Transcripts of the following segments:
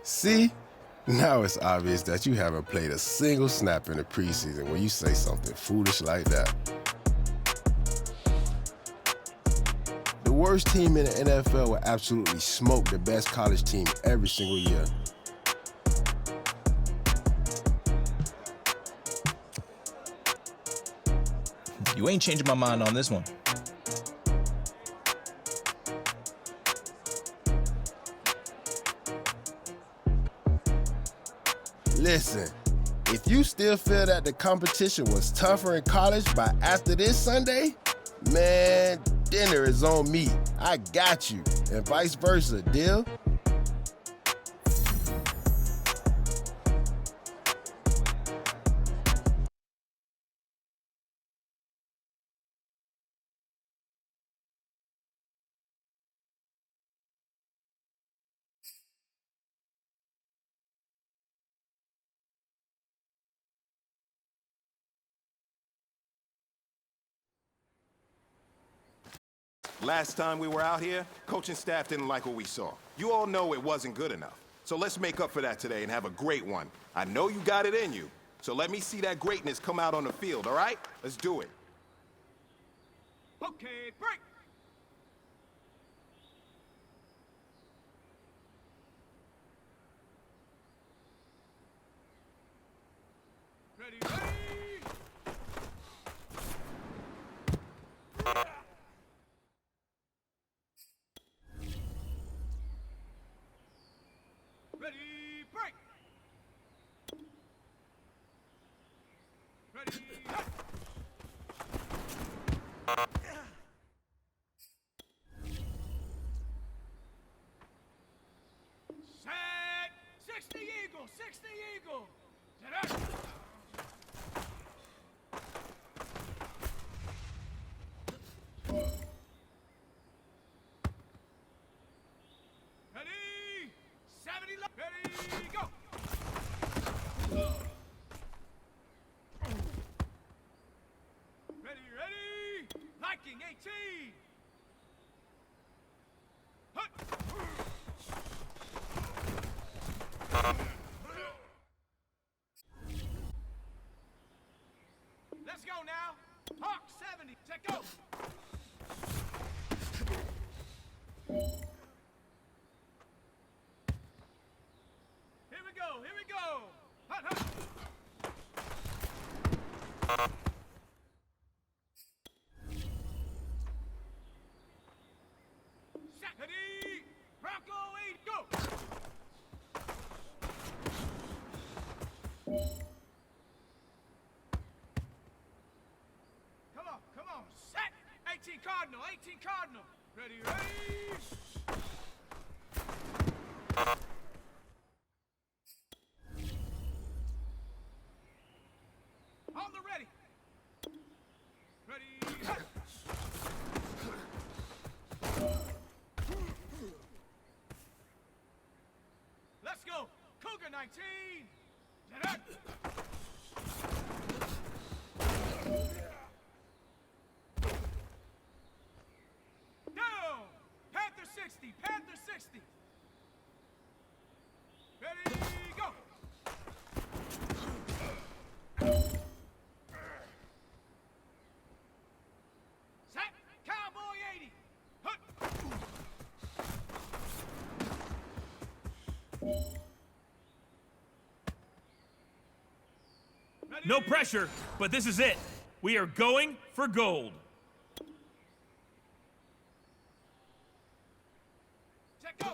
See? Now it's obvious that you haven't played a single snap in the preseason when you say something foolish like that. The worst team in the NFL will absolutely smoke the best college team every single year. You ain't changing my mind on this one. Listen, if you still feel that the competition was tougher in college by after this Sunday, man, dinner is on me. I got you. And vice versa, deal? Last time we were out here, coaching staff didn't like what we saw. You all know it wasn't good enough. So let's make up for that today and have a great one. I know you got it in you. So let me see that greatness come out on the field, all right? Let's do it. Okay, break! Ready, ready! Ready, break! Ready, hit! Set! 60 Eagle! 60 Eagle! Set up! Ready! 70 left! Ready, go! Ready, ready! Liking 18! Hut! Let's go now! Hawk 70, check go! Here we go, here we go! Hut, hut! Set, ready! Bronco 8, go! Come on, set! 18 Cardinal, 18 Cardinal! Ready, ready! On the ready! Ready, hut! Let's go! Cougar 19! Set up! Down! Panther 60! Panther 60! Ready, go! Set! Cowboy 80! Hut! Ready? No pressure, but this is it. We are going for gold. Set, go!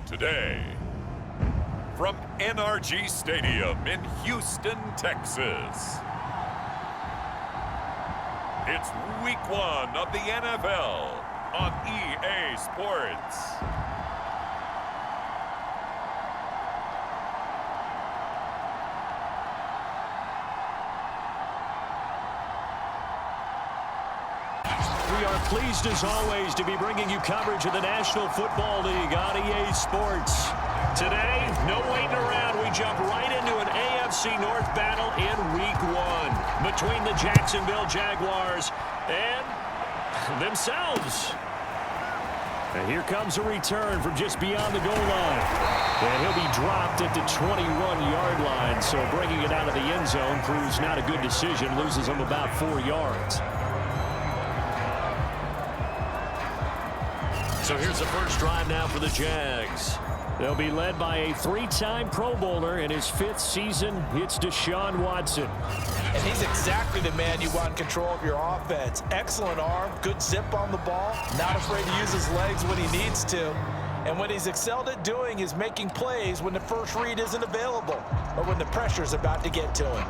Today, from NRG Stadium in Houston, Texas, it's Week 1 of the NFL on EA Sports. We are pleased as always to be bringing you coverage of the National Football League on EA Sports. Today, no waiting around. We jump right into an AFC North battle in Week 1 between the Jacksonville Jaguars and themselves. And here comes a return from just beyond the goal line. And he'll be dropped at the 21-yard line. So bringing it out of the end zone proves not a good decision. Loses him about 4 yards. So here's the first drive now for the Jags. They'll be led by a 3-time Pro Bowler in his 5th season. It's Deshaun Watson. And he's exactly the man you want in control of your offense. Excellent arm, good zip on the ball, not afraid to use his legs when he needs to. And what he's excelled at doing is making plays when the first read isn't available or when the pressure's about to get to him.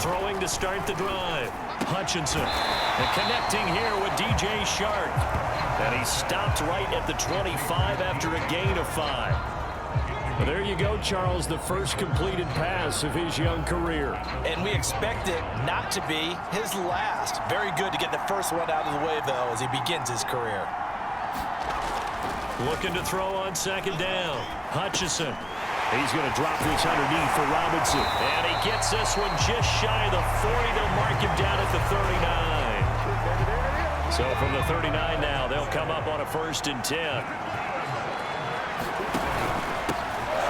Throwing to start the drive. Hutchinson. And connecting here with DJ Shark. And he stopped right at the 25 after a gain of 5. Well, there you go, Charles, the first completed pass of his young career. And we expect it not to be his last. Very good to get the first one out of the way, though, as he begins his career. Looking to throw on second down. Hutchinson. He's going to drop this underneath for Robinson. And he gets this one just shy of the 40. They'll mark him down at the 39. So from the 39 now, they'll come up on a 1st and 10.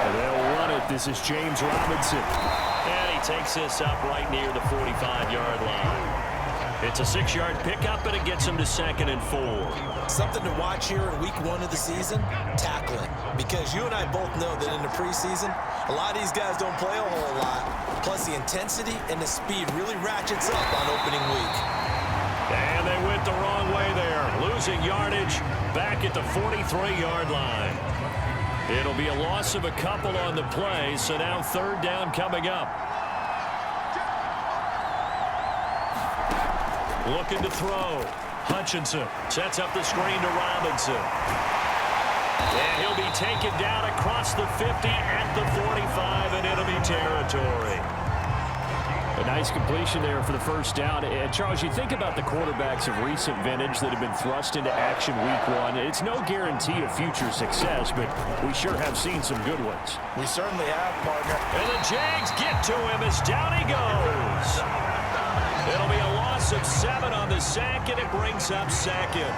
And they'll run it. This is James Robinson. And he takes this up right near the 45-yard line. It's a 6-yard pickup, and it gets him to 2nd and 4. Something to watch here in Week 1 of the season, tackling. Because you and I both know that in the preseason, a lot of these guys don't play a whole lot. Plus, the intensity and the speed really ratchets up on opening week. And they went the wrong way there. Losing yardage back at the 43-yard line. It'll be a loss of a couple on the play, so now 3rd down coming up. Looking to throw. Hutchinson sets up the screen to Robinson. And he'll be taken down across the 50 at the 45 in enemy territory. nice completion there for the first down. And Charles, you think about the quarterbacks of recent vintage that have been thrust into action week one. It's no guarantee of future success, but we sure have seen some good ones. We certainly have, partner. And the Jags get to him as down he goes. It'll be a loss of 7 on the sack, and it brings up second.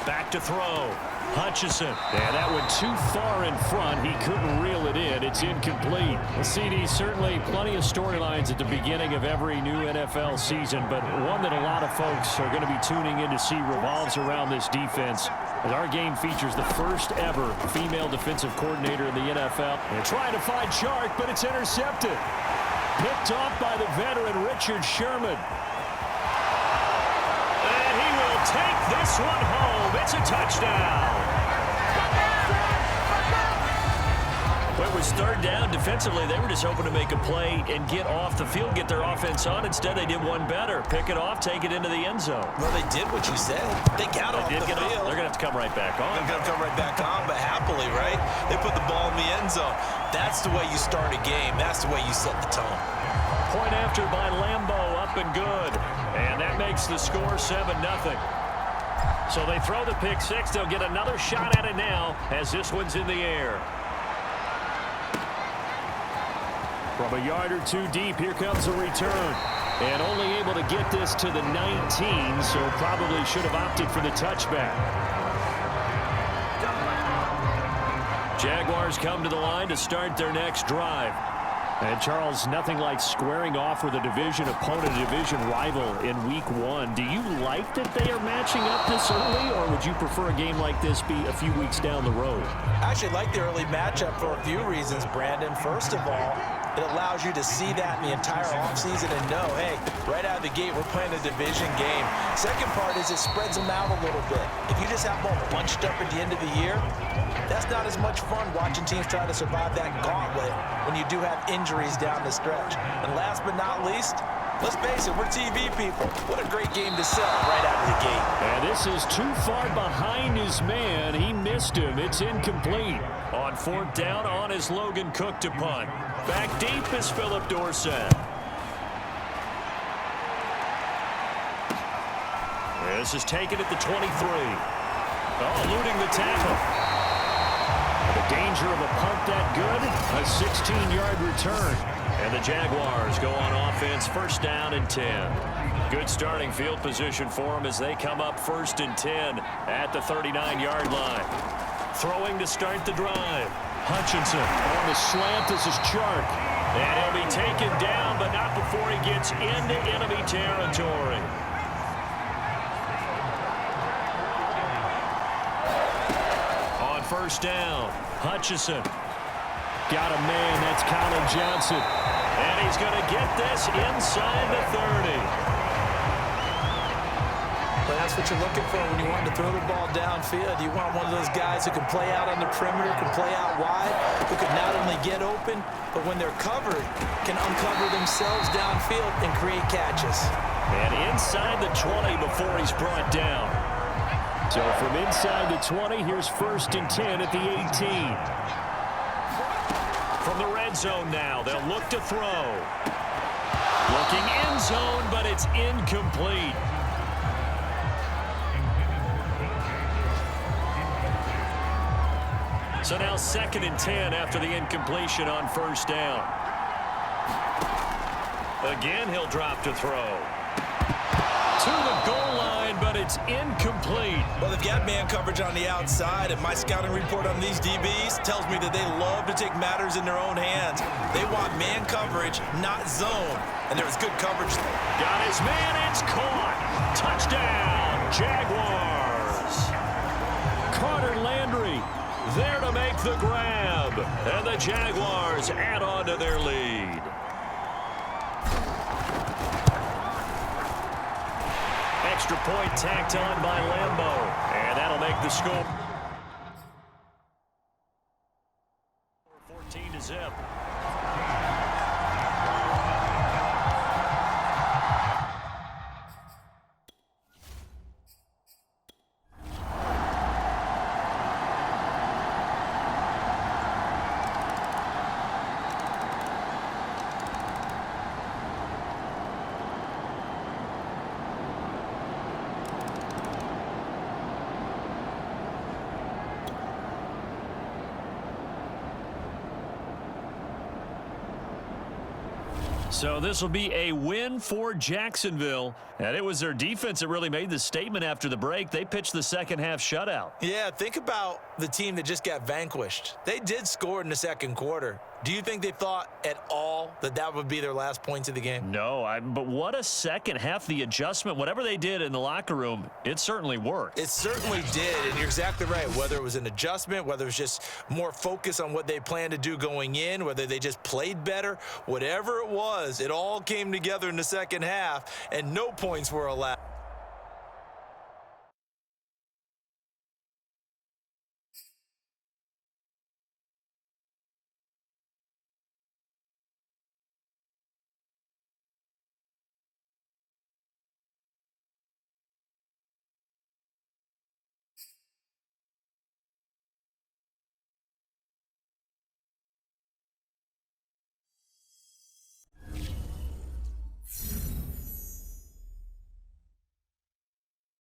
Back to throw. Hutchinson. Yeah, that went too far in front. He couldn't reel it in. It's incomplete. Well, CD, certainly plenty of storylines at the beginning of every new NFL season, but one that a lot of folks are going to be tuning in to see revolves around this defense. As our game features the first ever female defensive coordinator in the NFL. They're trying to find Chark, but it's intercepted. Picked off by the veteran Richard Sherman. And he will take this one home. It's a touchdown. When it was third down defensively, they were just hoping to make a play and get off the field, get their offense on. Instead, they did one better. Pick it off, take it into the end zone. Well, they did what you said. They got off the field. They're going to have to come right back on. They're going to come right back on, but happily, right? They put the ball in the end zone. That's the way you start a game. That's the way you set the tone. Point after by Lambeau, up and good. And that makes the score 7-0. So they throw the pick six. They'll get another shot at it now as this one's in the air. From a yard or two deep, here comes a return. And only able to get this to the 19, so probably should have opted for the touchback. Jaguars come to the line to start their next drive. And, Charles, nothing like squaring off with a division opponent, a division rival in week one. Do you like that they are matching up this early, or would you prefer a game like this be a few weeks down the road? I actually like the early matchup for a few reasons, Brandon. First of all, it allows you to see that in the entire offseason and know, hey, right out of the gate, we're playing a division game. Second part is it spreads them out a little bit. If you just have them all bunched up at the end of the year, that's not as much fun watching teams try to survive that gauntlet when you do have injuries down the stretch. And last but not least, let's face it, we're TV people. What a great game to sell right out of the gate. And this is too far behind his man. He missed him. It's incomplete. On fourth down, on is Logan Cook to punt. Back deep is Philip Dorsett. This is taken at the 23. Oh, eluding the tackle. The danger of a punt that good, a 16-yard return. And the Jaguars go on offense, first down and 10. Good starting field position for them as they come up first and 10 at the 39-yard line. Throwing to start the drive. Hutchinson on the slant. This is Chark. And he'll be taken down, but not before he gets into enemy territory. On first down, Hutchinson. Got a man, that's Colin Johnson. And he's going to get this inside the 30. But that's what you're looking for when you want to throw the ball downfield. You want one of those guys who can play out on the perimeter, can play out wide, who can not only get open, but when they're covered, can uncover themselves downfield and create catches. And inside the 20 before he's brought down. So from inside the 20, here's first and 10 at the 18. From the red zone now, they'll look to throw. Looking end zone, but it's incomplete. So now second and 10 after the incompletion on first down. Again, he'll drop to throw. To the goal line, but it's incomplete. Well, they've got man coverage on the outside, and my scouting report on these DBs tells me that they love to take matters in their own hands. They want man coverage, not zone, and there's good coverage. Got his man, it's caught. Touchdown, Jaguars. Carter Landry there to make the grab, and the Jaguars add on to their lead. Extra point tacked on by Lambeau, and that'll make the score 14-0. So this will be a win for Jacksonville. And it was their defense that really made the statement after the break. They pitched the second half shutout. Yeah, think about the team that just got vanquished. They did score in the second quarter. Do you think they thought at all that that would be their last points of the game? No, but what a second half. The adjustment, whatever they did in the locker room, it certainly worked. It certainly did, and you're exactly right. Whether it was an adjustment, whether it was just more focus on what they planned to do going in, whether they just played better, whatever it was, it all came together in the second half, and no points were allowed.